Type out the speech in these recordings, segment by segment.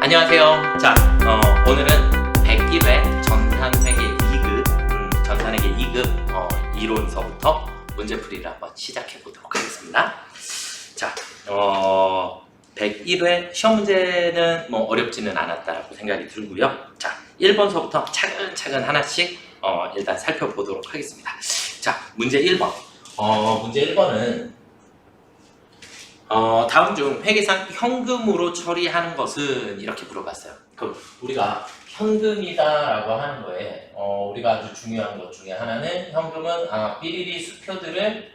안녕하세요. 자, 오늘은 101회 전산회계 2급, 전산회계 2급 이론서부터 문제풀이를 한번 시작해 보도록 하겠습니다. 자, 101회 시험 문제는 뭐 어렵지는 않았다라고 생각이 들고요. 자, 1번서부터 차근차근 하나씩 일단 살펴보도록 하겠습니다. 자, 문제 1번. 문제 1번은 다음 중 회계상 현금으로 처리하는 것은 이렇게 물어봤어요. 그럼 우리가 현금이다라고 하는 거에 우리가 아주 중요한 것 중에 하나는 현금은 삐리리 수표들을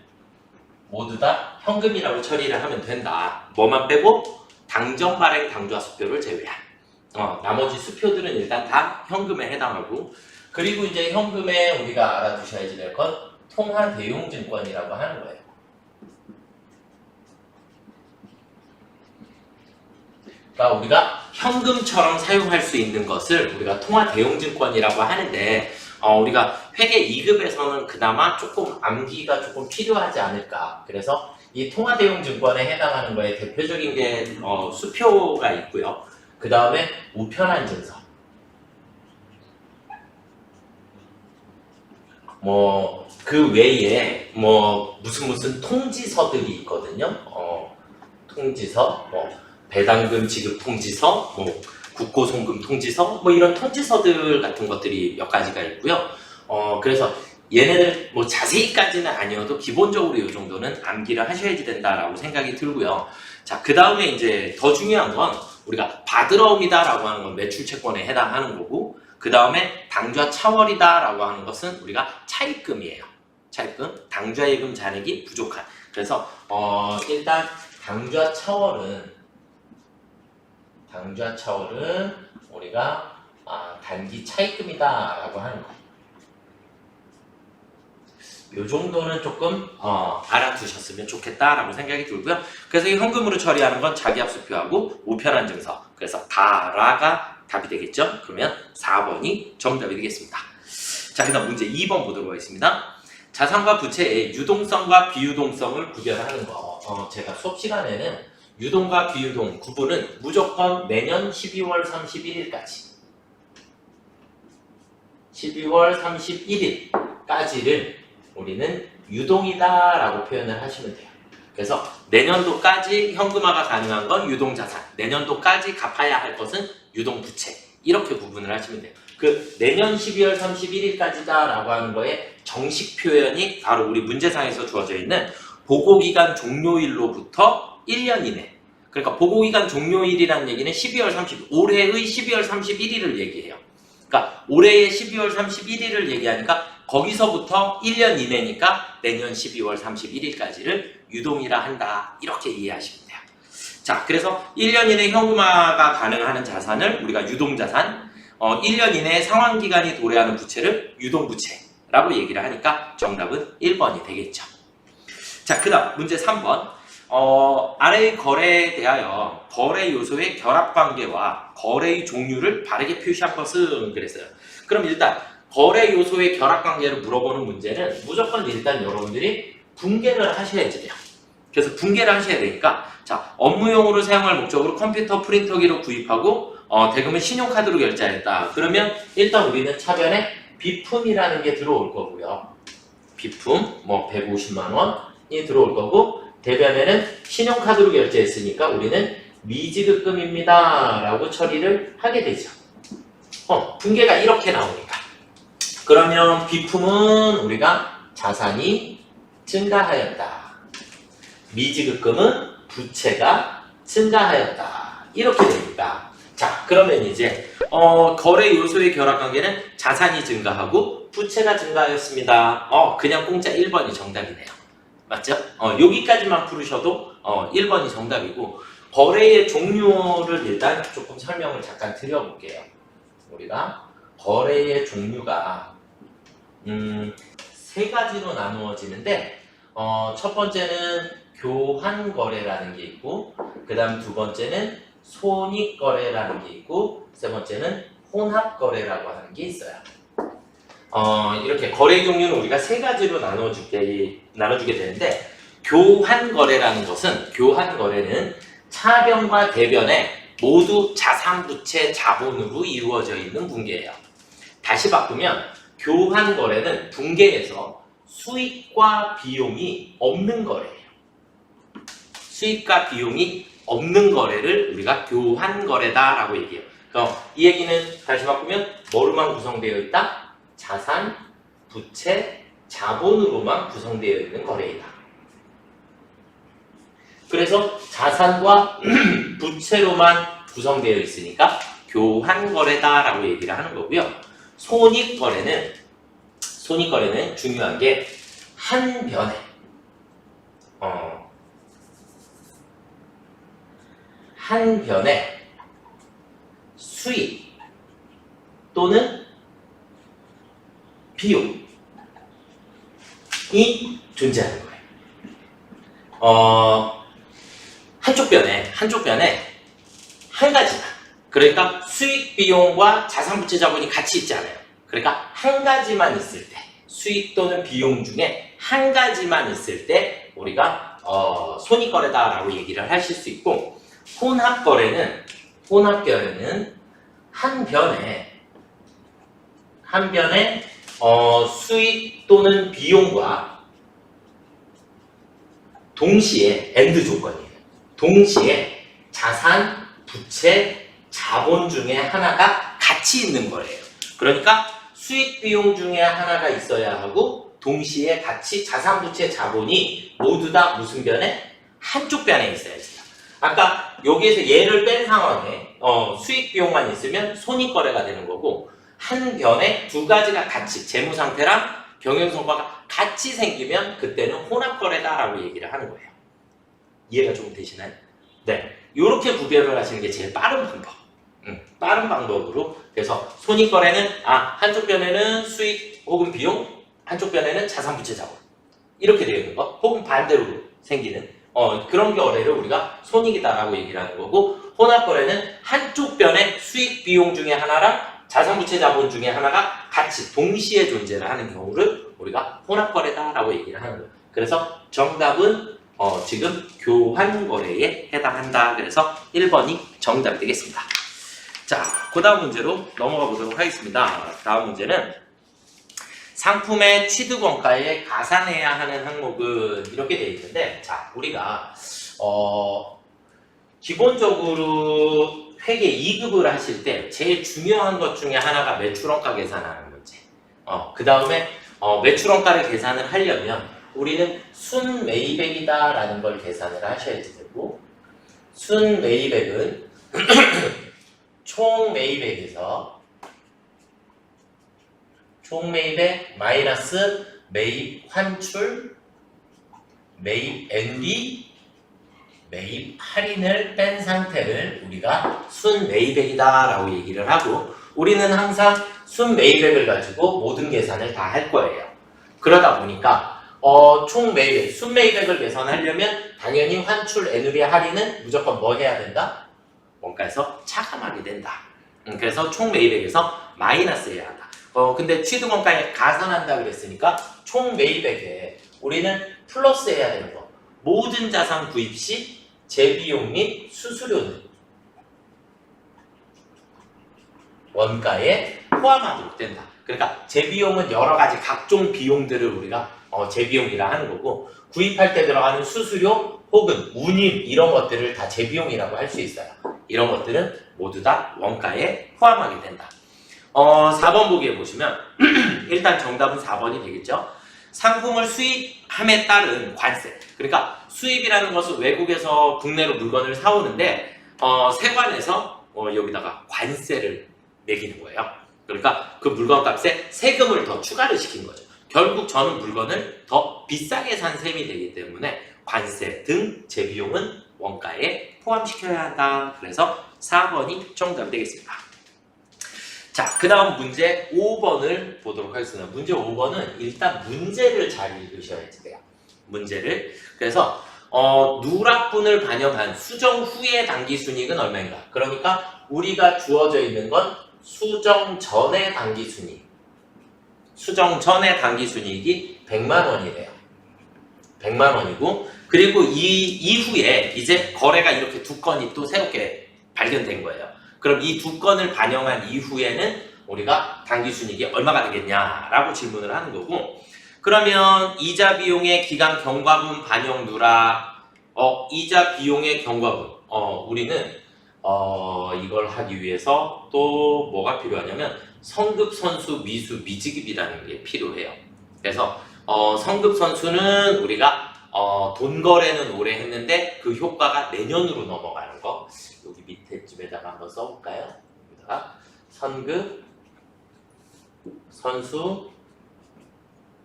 모두 다 현금이라고 처리를 하면 된다. 뭐만 빼고 당정 발행 당좌 수표를 제외한 나머지 수표들은 일단 다 현금에 해당하고, 그리고 이제 현금에 우리가 알아두셔야지 될 건 통화 대용증권이라고 하는 거예요. 그러니까 우리가 현금처럼 사용할 수 있는 것을 우리가 통화 대용증권이라고 하는데, 우리가 회계 2급에서는 그나마 조금 암기가 조금 필요하지 않을까. 그래서 이 통화 대용증권에 해당하는 거에 대표적인 게 수표가 있고요. 그 다음에 우편한 증서. 그 외에 무슨 통지서들이 있거든요. 통지서, 배당금 지급 통지서, 국고송금 통지서, 이런 통지서들 같은 것들이 몇 가지가 있고요. 그래서 얘네들 자세히까지는 아니어도 기본적으로 이 정도는 암기를 하셔야지 된다라고 생각이 들고요. 자, 그 다음에 이제 더 중요한 건 우리가 받으러옵니다라고 하는 건 매출채권에 해당하는 거고, 그 다음에 당좌 차월이다라고 하는 것은 우리가 차입금이에요. 차입금, 당좌예금 잔액이 부족한. 그래서 일단 당좌 차월은 우리가 단기 차입금이다라고 하는 거. 요 정도는 조금 알아두셨으면 좋겠다라고 생각이 들고요. 그래서 이 현금으로 처리하는 건 자기합수표하고 우편한 증서. 그래서 가라가 답이 되겠죠. 그러면 4번이 정답이 되겠습니다. 자, 그 다음 문제 2번 보도록 하겠습니다. 자산과 부채의 유동성과 비유동성을 구별하는 거. 제가 수업 시간에는 유동과 비유동 구분은 무조건 내년 12월 31일까지 12월 31일까지를 우리는 유동이다 라고 표현을 하시면 돼요. 그래서 내년도까지 현금화가 가능한 건 유동자산, 내년도까지 갚아야 할 것은 유동부채, 이렇게 구분을 하시면 돼요. 그 내년 12월 31일까지다 라고 하는 거에 정식 표현이 바로 우리 문제상에서 주어져 있는 보고기간 종료일로부터 1년 이내. 그러니까 보고기간 종료일이라는 얘기는 12월 30일, 올해의 12월 31일을 얘기해요. 그러니까 올해의 12월 31일을 얘기하니까 거기서부터 1년 이내니까 내년 12월 31일까지를 유동이라 한다. 이렇게 이해하시면 돼요. 자, 그래서 1년 이내 현금화가 가능한 자산을 우리가 유동자산, 1년 이내에 상환기간이 도래하는 부채를 유동부채라고 얘기를 하니까 정답은 1번이 되겠죠. 자, 그 다음 문제 3번. 아래의 거래에 대하여 거래 요소의 결합관계와 거래의 종류를 바르게 표시한 것은 그랬어요. 그럼 일단 거래 요소의 결합관계를 물어보는 문제는 무조건 일단 여러분들이 분개를 하셔야지 돼요. 그래서 분개를 하셔야 되니까, 자, 업무용으로 사용할 목적으로 컴퓨터 프린터기를 구입하고 대금은 신용카드로 결제했다. 그러면 일단 우리는 차변에 비품이라는 게 들어올 거고요. 비품 150만 원이 들어올 거고, 대변에는 신용카드로 결제했으니까 우리는 미지급금입니다 라고 처리를 하게 되죠. 분개가 이렇게 나오니까. 그러면 비품은 우리가 자산이 증가하였다. 미지급금은 부채가 증가하였다. 이렇게 됩니다. 자, 그러면 이제 거래 요소의 결합관계는 자산이 증가하고 부채가 증가하였습니다. 그냥 공짜 1번이 정답이네요. 맞죠? 여기까지만 풀으셔도 1번이 정답이고, 거래의 종류를 일단 조금 설명을 잠깐 드려볼게요. 우리가 거래의 종류가 세 가지로 나누어지는데, 첫 번째는 교환 거래라는 게 있고, 그 다음 두 번째는 손익 거래라는 게 있고, 세 번째는 혼합 거래라고 하는 게 있어요. 이렇게 거래 종류는 우리가 세 가지로 나눠주게 되는데, 교환 거래라는 것은, 교환 거래는 차변과 대변에 모두 자산부채 자본으로 이루어져 있는 분계예요. 다시 바꾸면 교환 거래는 분계에서 수익과 비용이 없는 거래예요. 수익과 비용이 없는 거래를 우리가 교환 거래다라고 얘기해요. 그럼 이 얘기는 다시 바꾸면 뭐로만 구성되어 있다? 자산, 부채, 자본으로만 구성되어 있는 거래이다. 그래서 자산과 부채로만 구성되어 있으니까 교환 거래다라고 얘기를 하는 거고요. 손익 거래는 중요한 게 한 변에 수익 또는 비용이 존재하는 거예요. 한쪽 변에 한 가지만, 그러니까 수익 비용과 자산 부채 자본이 같이 있지 않아요. 그러니까 한 가지만 있을 때, 수익 또는 비용 중에 한 가지만 있을 때 우리가 손익 거래다라고 얘기를 하실 수 있고, 혼합 거래는 한 변에 수익 또는 비용과 동시에 엔드 조건이에요. 동시에 자산, 부채, 자본 중에 하나가 같이 있는 거예요. 그러니까 수익 비용 중에 하나가 있어야 하고 동시에 같이 자산, 부채, 자본이 모두 다 무슨 변에? 한쪽 변에 있어야지. 아까 여기에서 얘를 뺀 상황에 수익 비용만 있으면 손익 거래가 되는 거고, 한 변에 두 가지가 같이 재무 상태랑 경영 성과가 같이 생기면 그때는 혼합 거래다라고 얘기를 하는 거예요. 이해가 좀 되시나요? 네, 이렇게 구별을 하시는 게 제일 빠른 방법. 빠른 방법으로. 그래서 손익 거래는 한쪽 변에는 수익 혹은 비용, 한쪽 변에는 자산, 부채, 자본 이렇게 되어 있는 거, 혹은 반대로 생기는 그런 거래를 우리가 손익이다라고 얘기를 하는 거고, 혼합 거래는 한쪽 변에 수익 비용 중에 하나랑 자산, 부채, 자본 중에 하나가 같이 동시에 존재를 하는 경우를 우리가 혼합 거래다라고 얘기를 하는 거예요. 그래서 정답은 지금 교환 거래에 해당한다. 그래서 1번이 정답이 되겠습니다. 자, 그 다음 문제로 넘어가 보도록 하겠습니다. 다음 문제는 상품의 취득 원가에 가산해야 하는 항목은 이렇게 되어 있는데, 자, 우리가 기본적으로 회계 2급을 하실 때 제일 중요한 것 중에 하나가 매출원가 계산하는 문제. 그 다음에 매출원가를 계산을 하려면 우리는 순매입액이다라는 걸 계산을 하셔야 되고, 순매입액은 총매입액 마이너스 매입 환출, 매입 NB, 매입 할인을 뺀 상태를 우리가 순매입액이다라고 얘기를 하고, 우리는 항상 순매입액을 가지고 모든 계산을 다 할 거예요. 그러다 보니까 총매입액, 순매입액을 계산하려면 당연히 환출, NB, 할인은 무조건 뭐 해야 된다? 원가에서 차감하게 된다. 그래서 총매입액에서 마이너스 해야 한다. 근데 취득원가에 가산한다 그랬으니까 총매입액에 우리는 플러스 해야 되는 거. 모든 자산 구입 시 재비용 및 수수료는 원가에 포함하도록 된다. 그러니까 재비용은 여러 가지 각종 비용들을 우리가 재비용이라 하는 거고, 구입할 때 들어가는 수수료 혹은 운임 이런 것들을 다 재비용이라고 할 수 있어요. 이런 것들은 모두 다 원가에 포함하게 된다. 4번 보기에 보시면 일단 정답은 4번이 되겠죠. 상품을 수입함에 따른 관세. 그러니까 수입이라는 것은 외국에서 국내로 물건을 사오는데 세관에서 여기다가 관세를 매기는 거예요. 그러니까 그 물건값에 세금을 더 추가를 시킨 거죠. 결국 저는 물건을 더 비싸게 산 셈이 되기 때문에 관세 등 재비용은 원가에 포함시켜야 한다. 그래서 4번이 정답이 되겠습니다. 자, 그 다음 문제 5번을 보도록 하겠습니다. 문제 5번은 일단 문제를 잘 읽으셔야 돼요. 문제를. 그래서 누락분을 반영한 수정 후의 당기순이익은 얼마인가? 그러니까 우리가 주어져 있는 건 수정 전의 당기순이익. 수정 전의 당기순이익이 100만 원이래요. 100만 원이고, 그리고 이 이후에 이제 거래가 이렇게 두 건이 또 새롭게 발견된 거예요. 그럼 이 두 건을 반영한 이후에는 우리가 당기순이익이 얼마가 되겠냐라고 질문을 하는 거고, 그러면 이자 비용의 기간 경과분 반영 누락, 이자 비용의 경과분, 우리는 이걸 하기 위해서 또 뭐가 필요하냐면 성급 선수 미수 미지급이라는 게 필요해요. 그래서 성급 선수는 우리가 돈 거래는 올해 했는데 그 효과가 내년으로 넘어가는 거, 여기 밑에 쯤에다가 한번 써볼까요? 여기다가 선급 선수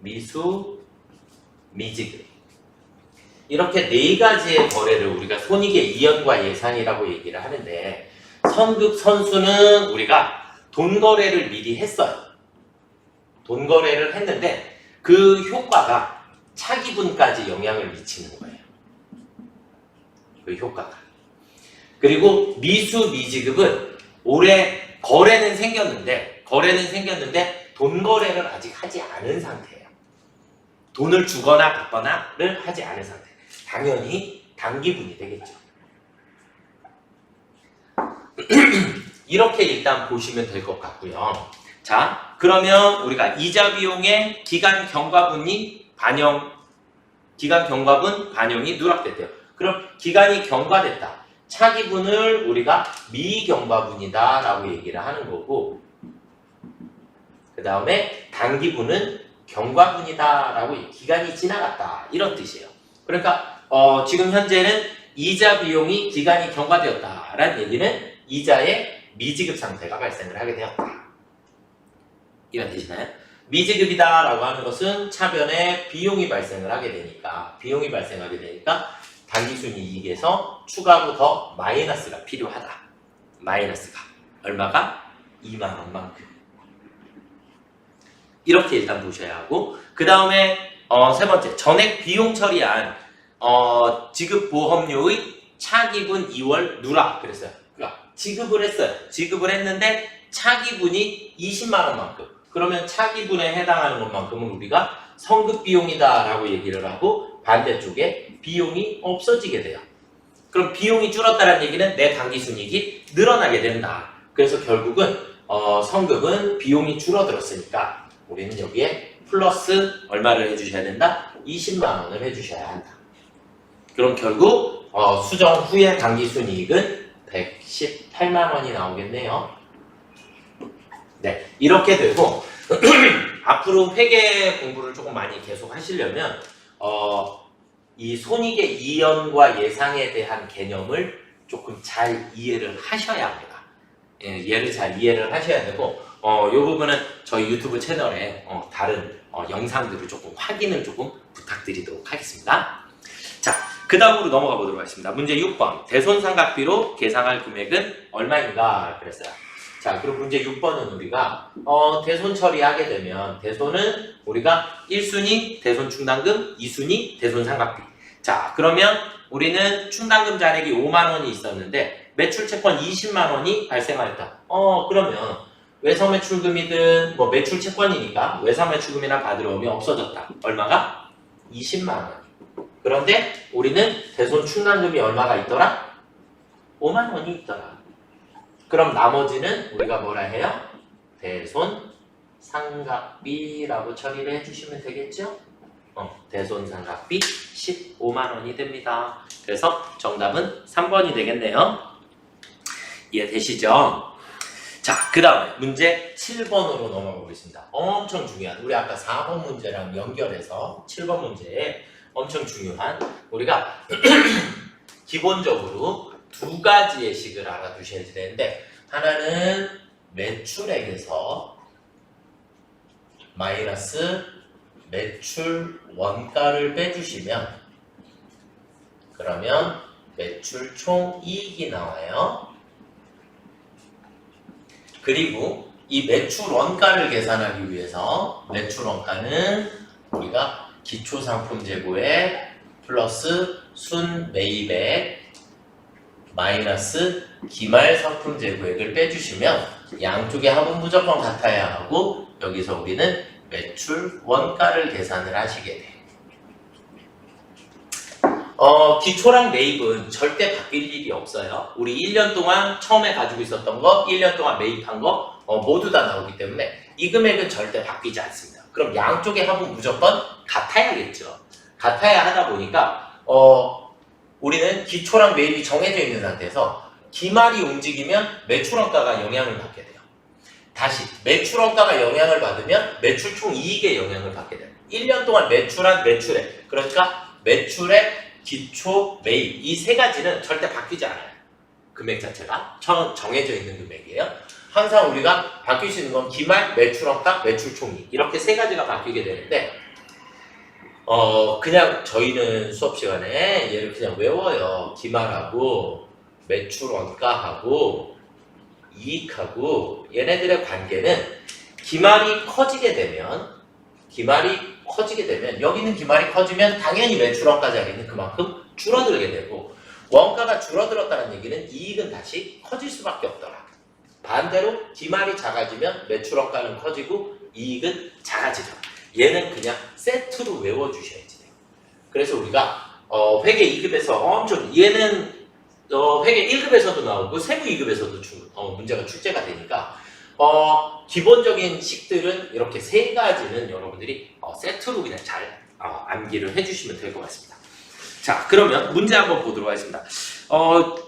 미수 미지급, 이렇게 네 가지의 거래를 우리가 손익의 이연과 예상이라고 얘기를 하는데, 선급 선수는 우리가 돈 거래를 미리 했어요. 돈 거래를 했는데 그 효과가 차기분까지 영향을 미치는 거예요. 그 효과가. 그리고 미수 미지급은 올해 거래는 생겼는데 돈 거래를 아직 하지 않은 상태예요. 돈을 주거나 받거나를 하지 않은 상태. 당연히 단기분이 되겠죠. 이렇게 일단 보시면 될 것 같고요. 자, 그러면 우리가 이자 비용의 기간 경과분이 반영이 누락됐대요. 그럼 기간이 경과됐다. 차기분을 우리가 미경과분이다 라고 얘기를 하는 거고, 그 다음에 단기분은 경과분이다 라고, 기간이 지나갔다 이런 뜻이에요. 그러니까 지금 현재는 이자 비용이 기간이 경과되었다 라는 얘기는 이자의 미지급 상태가 발생을 하게 되었다, 이런 뜻이나요? 미지급이다 라고 하는 것은 차변에 비용이 발생을 하게 되니까, 단기순이익에서 추가로 더 마이너스가 필요하다. 마이너스가 얼마가? 2만원만큼. 이렇게 일단 보셔야 하고, 그 다음에 세 번째, 전액 비용 처리한 지급보험료의 차기분 2월 누락 그랬어요. 그러니까 지급을 했어요. 지급을 했는데 차기분이 20만원만큼. 그러면 차기분에 해당하는 것만큼은 우리가 성급 비용이다 라고 얘기를 하고, 반대쪽에 비용이 없어지게 돼요. 그럼 비용이 줄었다는 얘기는 내 당기순이익이 늘어나게 된다. 그래서 결국은 성급은 비용이 줄어들었으니까 우리는 여기에 플러스 얼마를 해주셔야 된다? 20만원을 해주셔야 한다. 그럼 결국 수정 후의 당기순이익은 118만원이 나오겠네요. 네, 이렇게 되고 앞으로 회계 공부를 조금 많이 계속 하시려면 이 손익의 이연과 예상에 대한 개념을 조금 잘 이해를 하셔야 합니다. 얘를 잘 이해를 하셔야 되고, 이 부분은 저희 유튜브 채널에 다른 영상들을 조금 확인을 조금 부탁드리도록 하겠습니다. 자, 그 다음으로 넘어가 보도록 하겠습니다. 문제 6번. 대손상각비로 계상할 금액은 얼마인가 그랬어요. 자, 그럼 문제 6번은 우리가 대손 처리하게 되면, 대손은 우리가 1순위 대손 충당금, 2순위 대손 상각비. 자, 그러면 우리는 충당금 잔액이 5만원이 있었는데 매출 채권 20만원이 발생하였다. 그러면 외상매출금이든 뭐 매출 채권이니까 외상매출금이나 받으러 오면 없어졌다. 얼마가? 20만원. 그런데 우리는 대손 충당금이 얼마가 있더라? 5만원이 있더라. 그럼 나머지는 우리가 뭐라 해요? 대손 상각비라고 처리를 해주시면 되겠죠? 대손 상각비 15만원이 됩니다. 그래서 정답은 3번이 되겠네요. 이해되시죠? 자, 그 다음에 문제 7번으로 넘어가 보겠습니다. 엄청 중요한, 우리 아까 4번 문제랑 연결해서 7번 문제에 엄청 중요한, 우리가 기본적으로 두 가지의 식을 알아두셔야 되는데, 하나는 매출액에서 마이너스 매출 원가를 빼주시면, 그러면 매출 총이익이 나와요. 그리고 이 매출 원가를 계산하기 위해서 매출 원가는 우리가 기초상품 재고액 플러스 순 매입액 마이너스 기말 상품 재고액을 빼주시면 양쪽의 합은 무조건 같아야 하고, 여기서 우리는 매출 원가를 계산을 하시게 돼요. 기초랑 매입은 절대 바뀔 일이 없어요. 우리 1년 동안 처음에 가지고 있었던 거, 1년 동안 매입한 거 모두 다 나오기 때문에 이 금액은 절대 바뀌지 않습니다. 그럼 양쪽의 합은 무조건 같아야겠죠. 같아야 하다 보니까 우리는 기초랑 매입이 정해져 있는 상태에서 기말이 움직이면 매출원가가 영향을 받게 돼요. 다시 매출원가가 영향을 받으면 매출총 이익에 영향을 받게 돼요. 1년 동안 매출한 매출액, 그러니까 매출액, 기초, 매입 이 세 가지는 절대 바뀌지 않아요. 금액 자체가 정해져 있는 금액이에요. 항상 우리가 바뀔 수 있는 건 기말, 매출원가, 매출총이익 이렇게 세 가지가 바뀌게 되는데 그냥 저희는 수업 시간에 얘를 그냥 외워요. 기말하고 매출원가하고 이익하고 얘네들의 관계는 기말이 커지게 되면 여기 있는 기말이 커지면 당연히 매출원가 자리는 그만큼 줄어들게 되고 원가가 줄어들었다는 얘기는 이익은 다시 커질 수밖에 없더라. 반대로 기말이 작아지면 매출원가는 커지고 이익은 작아지더라. 얘는 그냥 세트로 외워주셔야지 돼요. 그래서 우리가 회계 2급에서 엄청 얘는 회계 1급에서도 나오고 세부 2급에서도 문제가 출제가 되니까 기본적인 식들은 이렇게 세 가지는 여러분들이 세트로 그냥 잘 암기를 해주시면 될 것 같습니다. 자, 그러면 문제 한번 보도록 하겠습니다.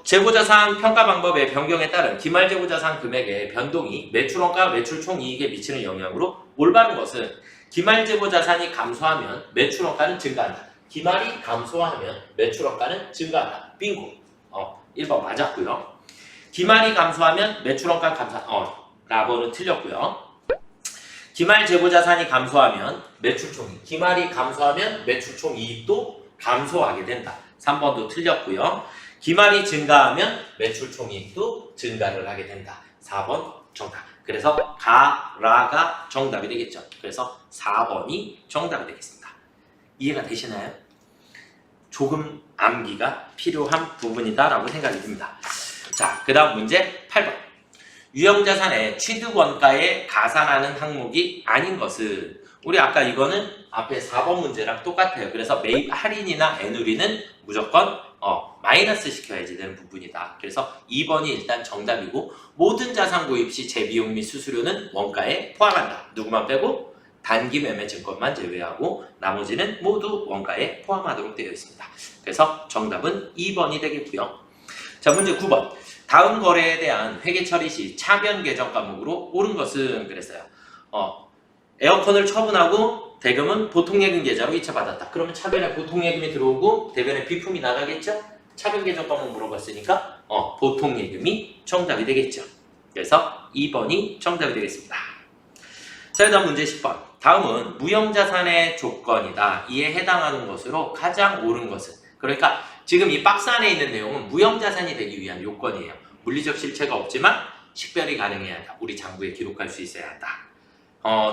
재고자산 평가 방법의 변경에 따른 기말 재고자산 금액의 변동이 매출원가, 매출총이익에 미치는 영향으로 올바른 것은 기말 재고자산이 감소하면 매출원가는 증가한다. 기말이 감소하면 매출원가는 증가한다. 빙고. 1번 맞았고요. 기말이 감소하면 매출원가 감소. 라고는 틀렸고요. 기말 재고자산이 감소하면 매출총이익. 기말이 감소하면 매출총이익도 감소하게 된다. 3번도 틀렸고요. 기말이 증가하면 매출총이익도 증가를 하게 된다. 4번 정답. 그래서 가라가 정답이 되겠죠. 그래서 4번이 정답이 되겠습니다. 이해가 되시나요? 조금 암기가 필요한 부분이다라고 생각이 듭니다. 자, 그 다음 문제 8번. 유형자산의 취득원가에 가산하는 항목이 아닌 것은 우리 아까 이거는 앞에 4번 문제랑 똑같아요. 그래서 매입 할인이나 애누리는 무조건 마이너스 시켜야지 되는 부분이다. 그래서 2번이 일단 정답이고 모든 자산 구입 시 재비용 및 수수료는 원가에 포함한다. 누구만 빼고 단기 매매 증권만 제외하고 나머지는 모두 원가에 포함하도록 되어 있습니다. 그래서 정답은 2번이 되겠고요. 자, 문제 9번. 다음 거래에 대한 회계 처리 시 차변 계정 과목으로 옳은 것은 그랬어요. 에어컨을 처분하고 대금은 보통예금 계좌로 이체받았다. 그러면 차변에 보통예금이 들어오고 대변에 비품이 나가겠죠? 차변 계정 과목 물어봤으니까 보통예금이 정답이 되겠죠. 그래서 2번이 정답이 되겠습니다. 자, 그 다음 문제 10번. 다음은 무형자산의 조건이다. 이에 해당하는 것으로 가장 옳은 것은 그러니까 지금 이 박스 안에 있는 내용은 무형자산이 되기 위한 요건이에요. 물리적 실체가 없지만 식별이 가능해야 한다. 우리 장부에 기록할 수 있어야 한다.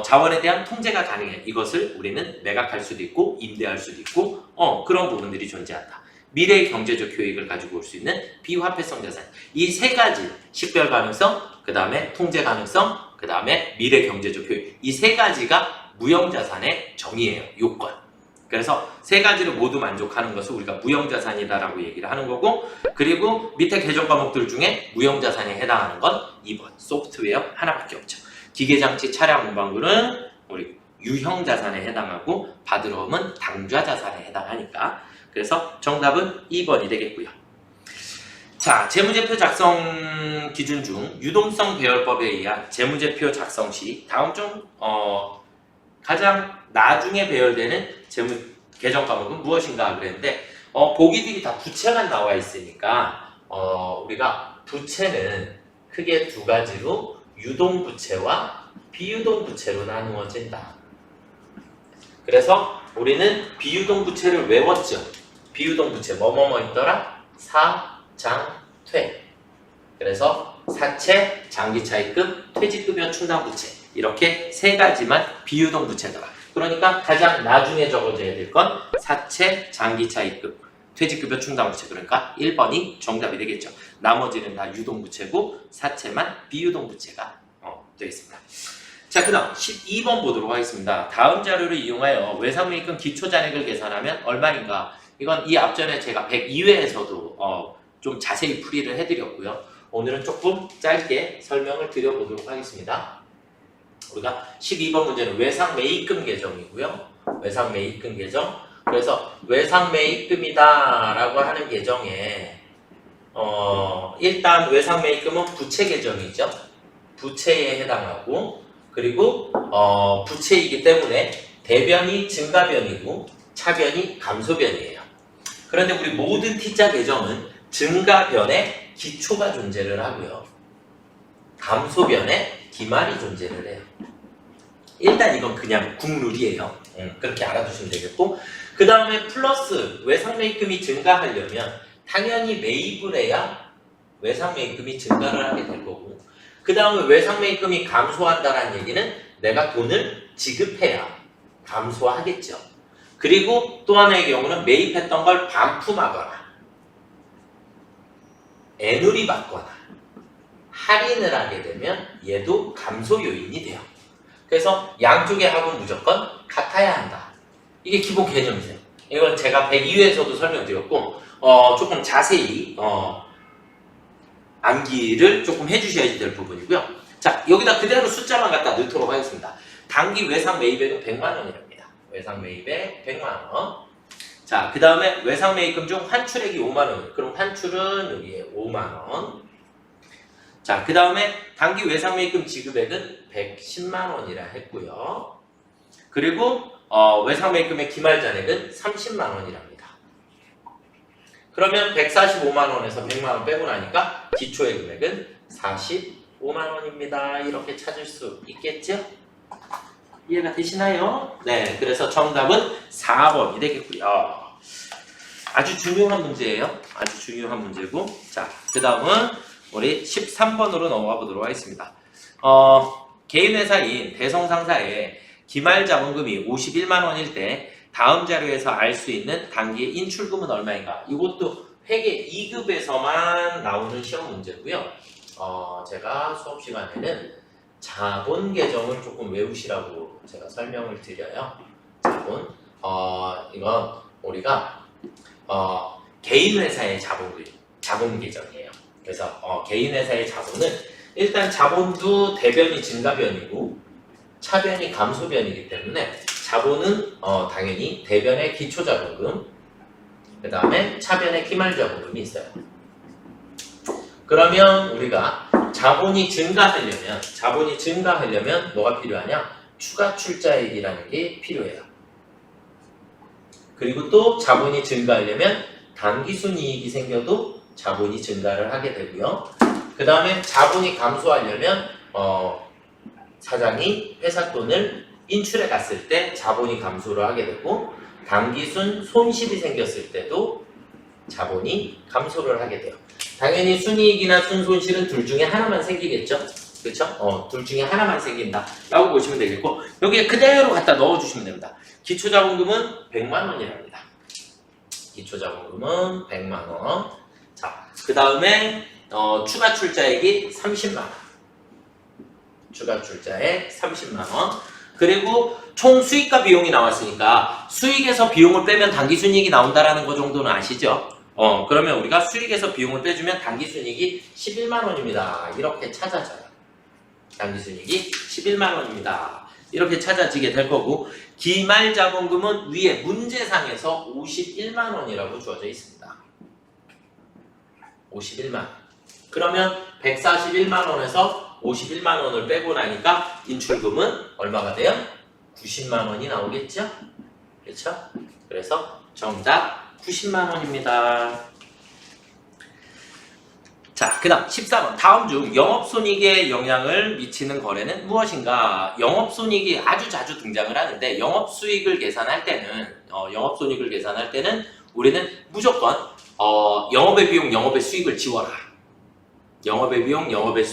자원에 대한 통제가 가능해. 이것을 우리는 매각할 수도 있고 임대할 수도 있고 그런 부분들이 존재한다. 미래의 경제적 효익을 가지고 올 수 있는 비화폐성 자산. 이 세 가지 식별 가능성, 그 다음에 통제 가능성, 그 다음에 미래 경제적 효익. 이 세 가지가 무형자산의 정의예요. 요건. 그래서 세 가지를 모두 만족하는 것을 우리가 무형자산이다라고 얘기를 하는 거고 그리고 밑에 계정 과목들 중에 무형자산에 해당하는 건 2번 소프트웨어 하나밖에 없죠. 기계장치 차량 운반물은 우리 유형자산에 해당하고 바드러움은 당좌자산에 해당하니까 그래서 정답은 2번이 되겠고요. 자, 재무제표 작성 기준 중 유동성 배열법에 의한 재무제표 작성 시 다음 중 가장 나중에 배열되는 재무 계정 과목은 무엇인가 그랬는데 보기들이 다 부채만 나와 있으니까 우리가 부채는 크게 두 가지로 유동부채와 비유동부채로 나누어진다. 그래서 우리는 비유동부채를 외웠죠. 비유동부채 뭐뭐뭐 있더라? 사장퇴. 그래서 사채, 장기차입금, 퇴직급여 충당부채 이렇게 세 가지만 비유동부채더라. 그러니까 가장 나중에 적어져야 될 건 사채, 장기차입금, 퇴직급여 충당부채. 그러니까 1번이 정답이 되겠죠. 나머지는 다 유동부채고 사채만 비유동부채가 되겠습니다. 자, 그 다음 12번 보도록 하겠습니다. 다음 자료를 이용하여 외상무익금 기초잔액을 계산하면 얼마인가? 이건 이 앞전에 제가 102회에서도 좀 자세히 풀이를 해드렸고요. 오늘은 조금 짧게 설명을 드려보도록 하겠습니다. 우리가 12번 문제는 외상매입금 계정이고요. 외상매입금 계정. 그래서 외상매입금이다 라고 하는 계정에 일단 외상매입금은 부채 계정이죠. 부채에 해당하고, 그리고 부채이기 때문에 대변이 증가변이고 차변이 감소변이에요. 그런데 우리 모든 T자 계정은 증가변에 기초가 존재를 하고요. 감소변에 기말이 존재를 해요. 일단 이건 그냥 국룰이에요. 그렇게 알아두시면 되겠고, 그 다음에 플러스 외상매입금이 증가하려면 당연히 매입을 해야 외상매입금이 증가를 하게 될 거고, 그 다음에 외상매입금이 감소한다는 얘기는 내가 돈을 지급해야 감소하겠죠. 그리고 또 하나의 경우는 매입했던 걸 반품하거나 애누리 받거나 할인을 하게 되면 얘도 감소 요인이 돼요. 그래서 양쪽의 합은 무조건 같아야 한다. 이게 기본 개념이세요. 이건 제가 102회에서도 설명드렸고 조금 자세히 암기를 조금 해주셔야 될 부분이고요. 자, 여기다 그대로 숫자만 갖다 넣도록 하겠습니다. 단기 외상 매입액은 100만원이랍니다. 외상 매입액 100만원. 자, 그 다음에 외상 매입금 중 환출액이 5만원. 그럼 환출은 여기에 5만원. 자, 그 다음에 단기 외상 매입금 지급액은 110만원이라 했고요. 그리고 외상 매입금의 기말 잔액은 30만원이랍니다. 그러면 145만원에서 100만원 빼고 나니까 기초의 금액은 45만원입니다. 이렇게 찾을 수 있겠죠? 이해가 되시나요? 네, 그래서 정답은 4번이 되겠고요. 아주 중요한 문제예요. 아주 중요한 문제고, 자, 그 다음은 우리 13번으로 넘어가 보도록 하겠습니다. 개인회사인 대성상사의 기말자본금이 51만원일 때 다음 자료에서 알 수 있는 단기 인출금은 얼마인가? 이것도 회계 2급에서만 나오는 시험 문제고요. 제가 수업 시간에는 자본 계정을 조금 외우시라고 제가 설명을 드려요. 자본. 이건 우리가 개인 회사의 자본 계정이에요. 그래서 개인 회사의 자본은 일단 자본도 대변이 증가변이고 차변이 감소변이기 때문에 자본은 당연히 대변의 기초자본금, 그 다음에 차변의 기말자본금이 있어요. 그러면 우리가 자본이 증가하려면 뭐가 필요하냐? 추가 출자액이라는 게 필요해요. 그리고 또 자본이 증가하려면 당기순이익이 생겨도 자본이 증가를 하게 되고요. 그 다음에 자본이 감소하려면 사장이 회사 돈을 인출해 갔을 때 자본이 감소를 하게 되고, 당기순 손실이 생겼을 때도 자본이 감소를 하게 돼요. 당연히 순이익이나 순손실은 둘 중에 하나만 생기겠죠? 그렇죠? 둘 중에 하나만 생긴다 라고 보시면 되겠고, 여기에 그대로 갖다 넣어주시면 됩니다. 기초자본금은 100만원이랍니다. 기초자본금은 100만원. 자, 그 다음에 추가 출자액이 30만원. 추가 출자액 30만원. 그리고 총 수익과 비용이 나왔으니까 수익에서 비용을 빼면 당기순이익이 나온다라는 거 정도는 아시죠? 그러면 우리가 수익에서 비용을 빼주면 당기순이익이 11만원입니다. 이렇게 찾아져요. 당기순이익이 11만원입니다. 이렇게 찾아지게 될 거고, 기말자본금은 위에 문제상에서 51만원이라고 주어져 있습니다. 51만원. 그러면 141만원에서 51만원을 빼고 나니까 인출금은 얼마가 돼요? 90만원이 나오겠죠? 그렇죠? 그래서 정답 90만원입니다. 자, 그 다음 14번. 다음 중 영업손익에 영향을 미치는 거래는 무엇인가? 영업손익이 아주 자주 등장을 하는데, 영업수익을 계산할 때는 우리는 무조건 영업의 비용, 영업의 수익을 지워라. 영업의 비용, 영업의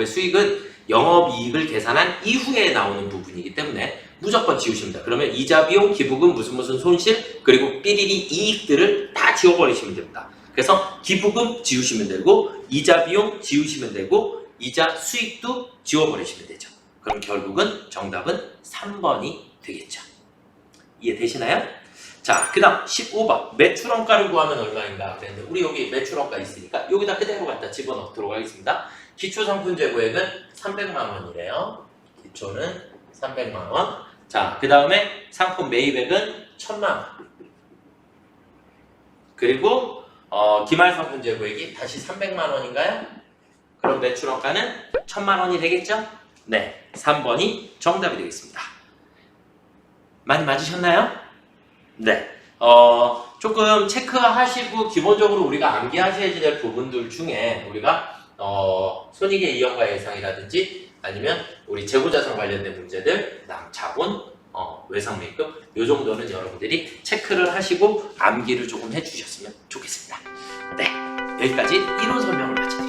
수익은 영업이익을 계산한 이후에 나오는 부분이기 때문에 무조건 지우십니다. 그러면 이자 비용, 기부금, 무슨 손실, 그리고 삐리리 이익들을 다 지워버리시면 됩니다. 그래서 기부금 지우시면 되고, 이자 비용 지우시면 되고, 이자 수익도 지워버리시면 되죠. 그럼 결국은 정답은 3번이 되겠죠. 이해되시나요? 자, 그 다음 15번 매출원가를 구하면 얼마인가 그랬는데 우리 여기 매출원가 있으니까 여기다 그대로 갖다 집어넣도록 하겠습니다. 기초상품 재고액은 300만 원이래요. 기초는 300만 원. 자, 그 다음에 상품 매입액은 1000만 원. 그리고 기말 상품 재고액이 다시 300만 원인가요? 그럼 매출원가는 1000만 원이 되겠죠? 네, 3번이 정답이 되겠습니다. 많이 맞으셨나요? 네. 조금 체크하시고 기본적으로 우리가 암기하셔야 될 부분들 중에 우리가 손익의 이연과 예상이라든지 아니면 우리 재고자산 관련된 문제들, 그다음 자본, 외상매입금 요 정도는 여러분들이 체크를 하시고 암기를 조금 해주셨으면 좋겠습니다. 네, 여기까지 이론 설명을 마치겠습니다.